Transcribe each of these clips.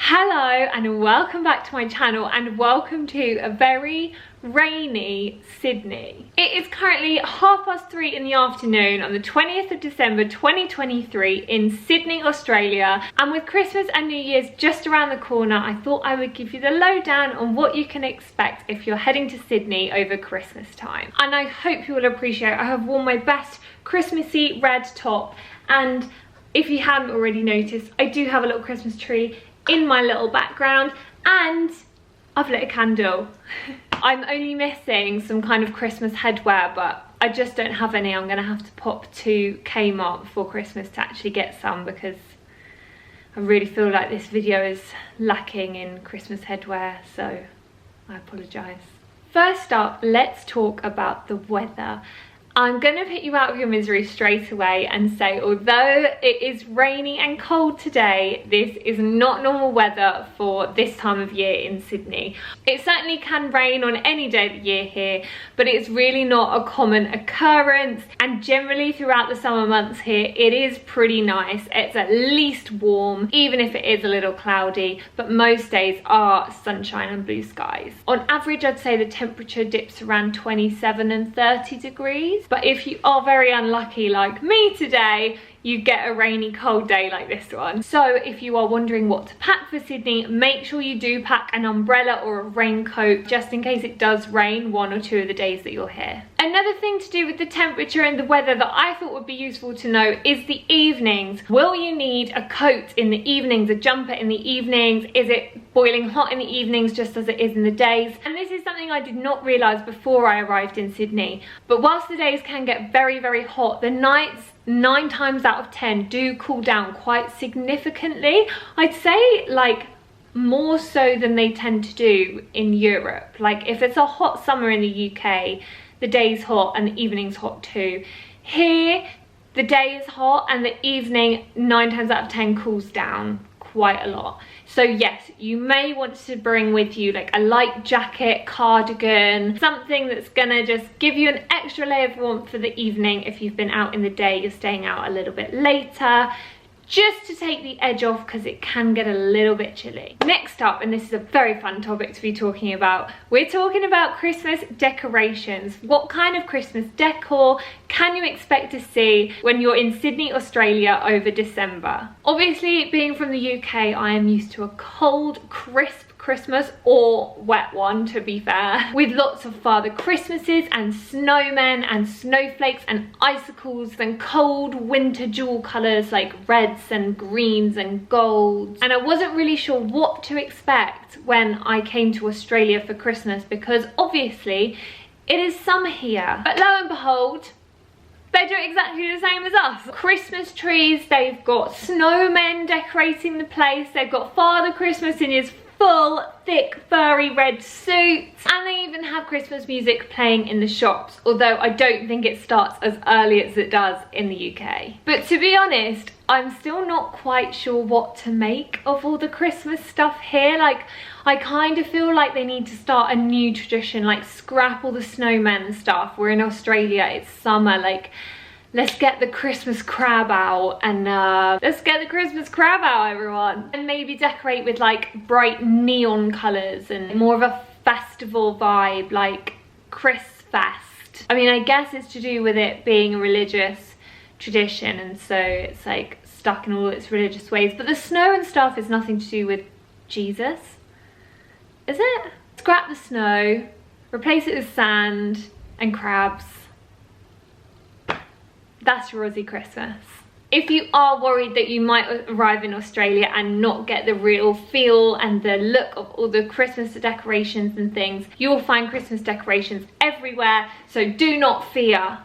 Hello and welcome back to my channel and welcome to a very rainy Sydney. It is currently 3:30 in the afternoon on the 20th of December 2023 in Sydney, Australia, and with Christmas and New Year's just around the corner, I thought I would give you the lowdown on what you can expect if you're heading to Sydney over Christmas time. And I hope you will appreciate I have worn my best Christmassy red top, and if you hadn't already noticed, I do have a little Christmas tree in my little background and I've lit a candle. I'm only missing some kind of Christmas headwear, but I just don't have any. I'm gonna have to pop to Kmart before Christmas to actually get some because I really feel like this video is lacking in Christmas headwear, so I apologise. First up, let's talk about the weather. I'm gonna put you out of your misery straight away and say, although it is rainy and cold today, this is not normal weather for this time of year in Sydney. It certainly can rain on any day of the year here, but it's really not a common occurrence, and generally throughout the summer months here, it is pretty nice. It's at least warm, even if it is a little cloudy, but most days are sunshine and blue skies. On average, I'd say the temperature dips around 27 and 30 degrees. But if you are very unlucky like me today, you get a rainy cold day like this one. So if you are wondering what to pack for Sydney, make sure you do pack an umbrella or a raincoat just in case it does rain one or two of the days that you're here. Another thing to do with the temperature and the weather that I thought would be useful to know is the evenings. Will you need a coat in the evenings, a jumper in the evenings? Is it boiling hot in the evenings just as it is in the days? And this is something I did not realise before I arrived in Sydney. But whilst the days can get very, very hot, the nights 9 times out of 10 do cool down quite significantly. I'd say like more so than they tend to do in Europe. Like if it's a hot summer in the UK, the day's hot and the evening's hot too. Here, the day is hot and the evening 9 times out of 10 cools down quite a lot. So yes, you may want to bring with you like a light jacket, cardigan, something that's gonna just give you an extra layer of warmth for the evening if you've been out in the day, you're staying out a little bit later, just to take the edge off because it can get a little bit chilly. Next up, and this is a very fun topic to be talking about, we're talking about Christmas decorations. What kind of Christmas decor can you expect to see when you're in Sydney, Australia over December? Obviously, being from the UK, I am used to a cold, crisp Christmas, or wet one to be fair, with lots of Father Christmases and snowmen and snowflakes and icicles and cold winter jewel colours like reds and greens and golds. And I wasn't really sure what to expect when I came to Australia for Christmas because obviously it is summer here. But lo and behold, they do exactly the same as us. Christmas trees, they've got snowmen decorating the place, they've got Father Christmas in his full, thick, furry red suits, and they even have Christmas music playing in the shops, although I don't think it starts as early as it does in the UK. But to be honest, I'm still not quite sure what to make of all the Christmas stuff here. Like, I kind of feel like they need to start a new tradition, like scrap all the snowmen and stuff. We're in Australia, it's summer, like let's get the Christmas crab out and let's get the Christmas crab out, everyone. And maybe decorate with like bright neon colours and more of a festival vibe, like Christfest. I mean, I guess it's to do with it being a religious tradition, and so it's like stuck in all its religious ways. But the snow and stuff is nothing to do with Jesus, is it? Scrap the snow, replace it with sand and crabs. That's your Aussie Christmas. If you are worried that you might arrive in Australia and not get the real feel and the look of all the Christmas decorations and things, you will find Christmas decorations everywhere, so do not fear.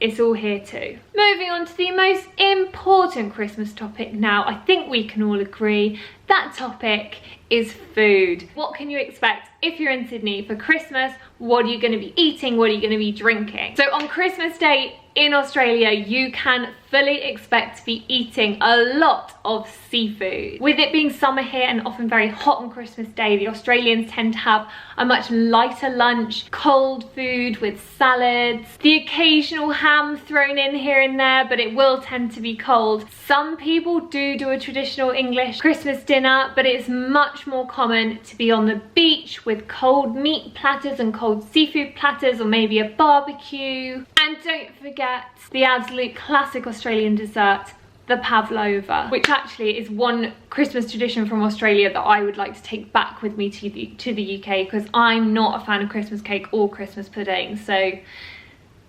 It's all here too. Moving on to the most important Christmas topic now, I think we can all agree, that topic is food. What can you expect if you're in Sydney for Christmas? What are you going to be eating? What are you going to be drinking? So on Christmas Day in Australia, you can fully expect to be eating a lot of seafood. With it being summer here and often very hot on Christmas Day, the Australians tend to have a much lighter lunch, cold food with salads, the occasional ham thrown in here and there, but it will tend to be cold. Some people do a traditional English Christmas dinner dinner, but it's much more common to be on the beach with cold meat platters and cold seafood platters, or maybe a barbecue. And don't forget the absolute classic Australian dessert, the pavlova, which actually is one Christmas tradition from Australia that I would like to take back with me to the UK, because I'm not a fan of Christmas cake or Christmas pudding. So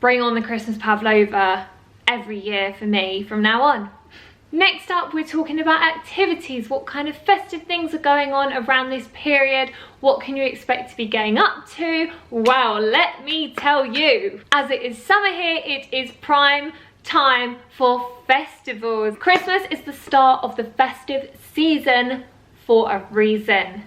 bring on the Christmas pavlova every year for me from now on. Next up, we're talking about activities. What kind of festive things are going on around this period? What can you expect to be getting up to? Well, let me tell you, as it is summer here, it is prime time for festivals. Christmas is the start of the festive season for a reason.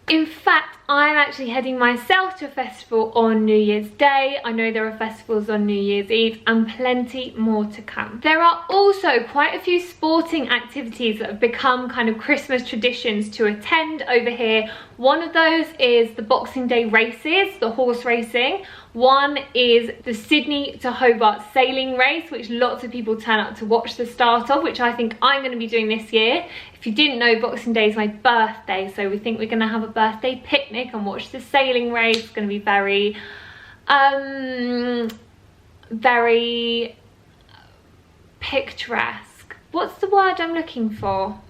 In fact, I'm actually heading myself to a festival on New Year's Day. I know there are festivals on New Year's Eve and plenty more to come. There are also quite a few sporting activities that have become kind of Christmas traditions to attend over here. One of those is the Boxing Day races, the horse racing. One is the Sydney to Hobart sailing race, which lots of people turn up to watch the start of, which I think I'm going to be doing this year. If you didn't know, Boxing Day is my birthday, so we think we're going to have a birthday picnic and watch the sailing race. It's going to be very, very picturesque. What's the word I'm looking for?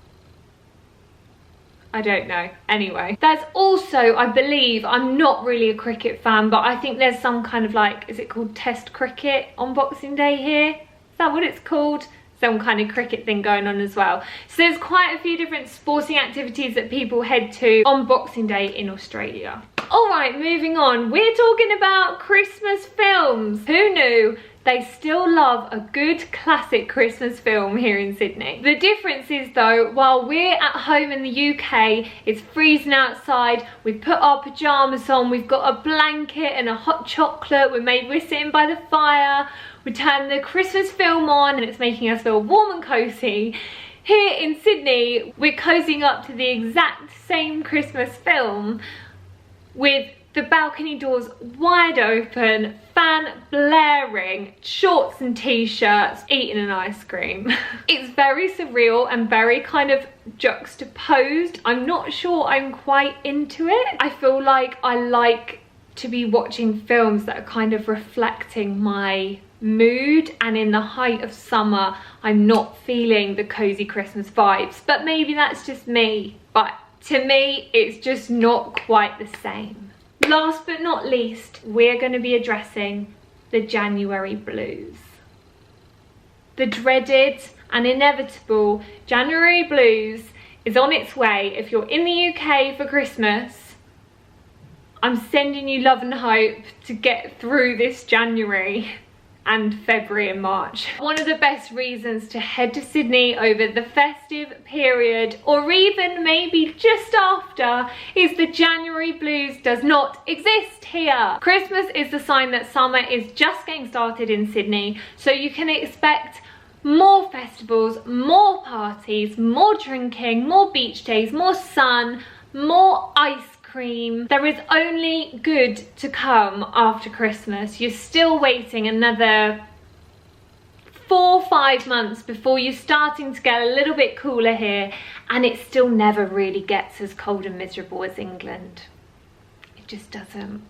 I don't know. Anyway, there's also, I believe, I'm not really a cricket fan, but I think there's some kind of like, is it called Test cricket on Boxing Day here? Is that what it's called? Some kind of cricket thing going on as well. So there's quite a few different sporting activities that people head to on Boxing Day in Australia. All right, moving on. We're talking about Christmas films. Who knew? They still love a good classic Christmas film here in Sydney. The difference is though, while we're at home in the UK, it's freezing outside, we've put our pyjamas on, we've got a blanket and a hot chocolate, we're sitting by the fire, we turn the Christmas film on and it's making us feel warm and cozy. Here in Sydney, we're cozying up to the exact same Christmas film with the balcony doors wide open, fan blaring, shorts and t-shirts, eating an ice cream. It's very surreal and very kind of juxtaposed. I'm not sure I'm quite into it. I feel like I like to be watching films that are kind of reflecting my mood, and in the height of summer, I'm not feeling the cozy Christmas vibes. But maybe that's just me. But to me, it's just not quite the same. Last but not least, we're going to be addressing the January blues. The dreaded and inevitable January blues is on its way. If you're in the UK for Christmas, I'm sending you love and hope to get through this January and February and March. One of the best reasons to head to Sydney over the festive period, or even maybe just after, is the January blues does not exist here. Christmas is the sign that summer is just getting started in Sydney, so you can expect more festivals, more parties, more drinking, more beach days, more sun, more ice cream. There is only good to come after Christmas. You're still waiting another 4 or 5 months before you're starting to get a little bit cooler here, and it still never really gets as cold and miserable as England. It just doesn't.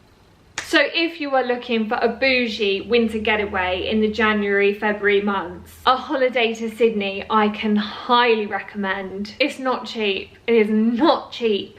So if you are looking for a bougie winter getaway in the January, February months, a holiday to Sydney I can highly recommend. It's not cheap. It is not cheap.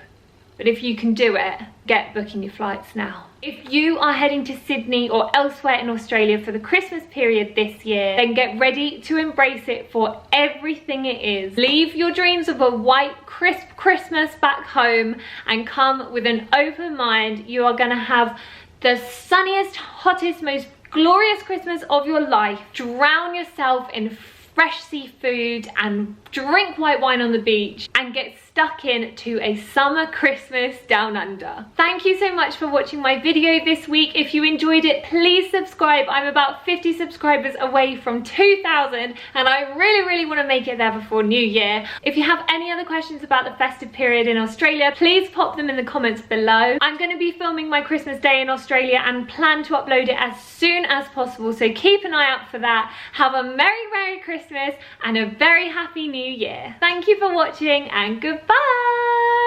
But if you can do it, get booking your flights now. If you are heading to Sydney or elsewhere in Australia for the Christmas period this year, then get ready to embrace it for everything it is. Leave your dreams of a white, crisp Christmas back home and come with an open mind. You are going to have the sunniest, hottest, most glorious Christmas of your life. Drown yourself in fresh seafood and drink white wine on the beach and get stuck in to a summer Christmas down under. Thank you so much for watching my video this week. If you enjoyed it, please subscribe. I'm about 50 subscribers away from 2,000 and I really want to make it there before New Year. If you have any other questions about the festive period in Australia, please pop them in the comments below. I'm going to be filming my Christmas day in Australia and plan to upload it as soon as possible, so keep an eye out for that. Have a Merry Christmas and a very happy New Year. Thank you for watching and goodbye. Bye!